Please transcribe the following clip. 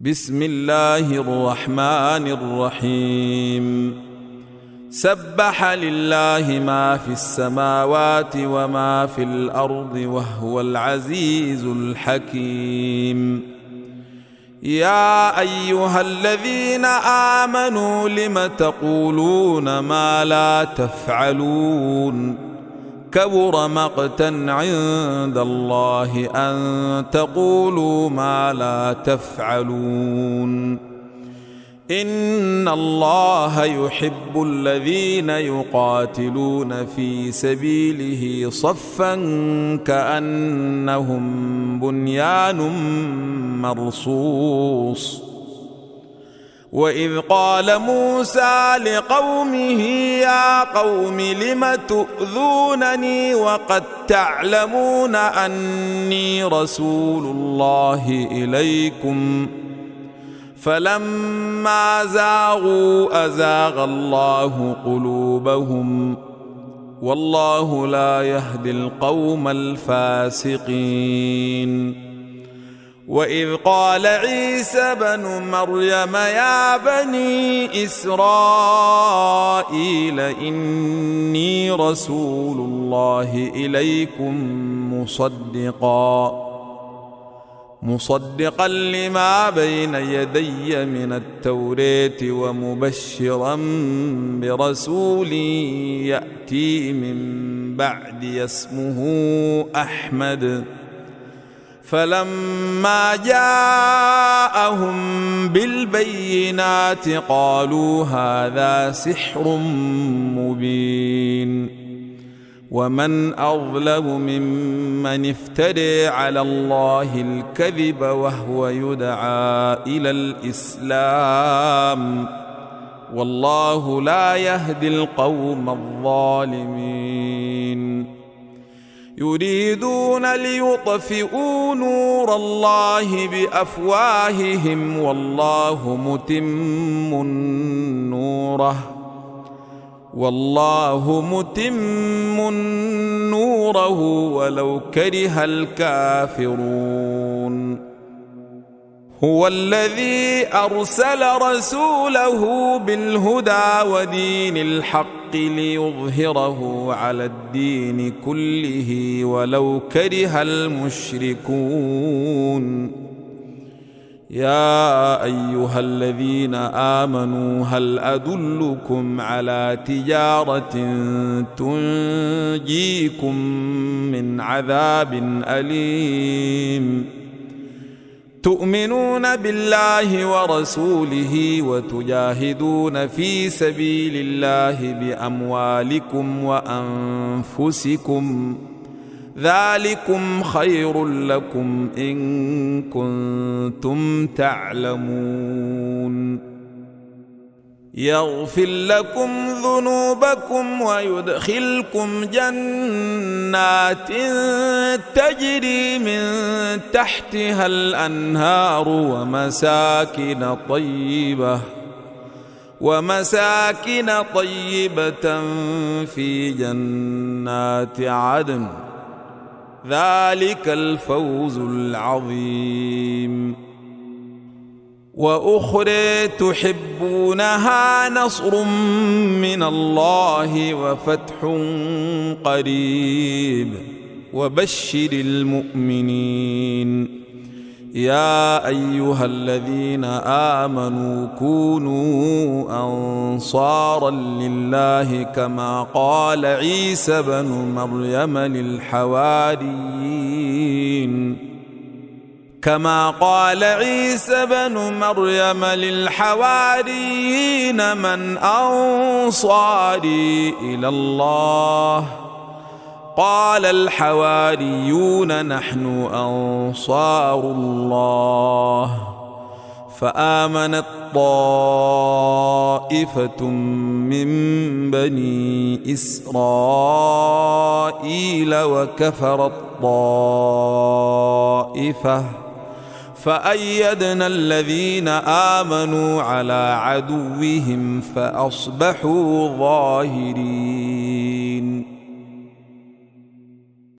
بسم الله الرحمن الرحيم. سبح لله ما في السماوات وما في الأرض وهو العزيز الحكيم. يا أيها الذين آمنوا لم تقولون ما لا تفعلون؟ كبر مقتا عند الله أن تقولوا ما لا تفعلون. إن الله يحب الذين يقاتلون في سبيله صفا كأنهم بنيان مرصوص. وإذ قال موسى لقومه يا قوم لم تؤذونني وقد تعلمون أني رسول الله إليكم فلما زاغوا أزاغ الله قلوبهم والله لا يهدي القوم الفاسقين. وإذ قال عيسى بن مريم يا بني إسرائيل إني رسول الله إليكم مصدقا لما بين يدي من التوراة ومبشرا برسول يأتي من بعدي اسمه أحمد. فلما جاءهم بالبينات قالوا هذا سحر مبين. ومن أظلم ممن افترى على الله الكذب وهو يدعى إلى الإسلام والله لا يهدي القوم الظالمين. يريدون ليطفئوا نور الله بأفواههم والله متم نوره ولو كره الكافرون. هو الذي أرسل رسوله بالهدى ودين الحق ليظهره على الدين كله ولو كره المشركون. يا أيها الذين آمنوا هل أدلكم على تجارة تنجيكم من عذاب أليم؟ تؤمنون بالله ورسوله وتجاهدون في سبيل الله بأموالكم وأنفسكم ذلكم خير لكم إن كنتم تعلمون. يغفر لكم ذنوبكم ويدخلكم جنات تجري من تحتها الأنهار ومساكن طيبة في جنات عدن ذلك الفوز العظيم. وأخرى تحبونها نصر من الله وفتح قريب وبشر المؤمنين. يا أيها الذين آمنوا كونوا أنصارا لله كما قال عيسى بن مريم للحواريين من أنصاري إلى الله؟ قال الحواريون نحن أنصار الله. فآمنت طائفة من بني إسرائيل وكفرت طائفة فأيدنا الذين آمنوا على عدوهم فأصبحوا ظاهرين.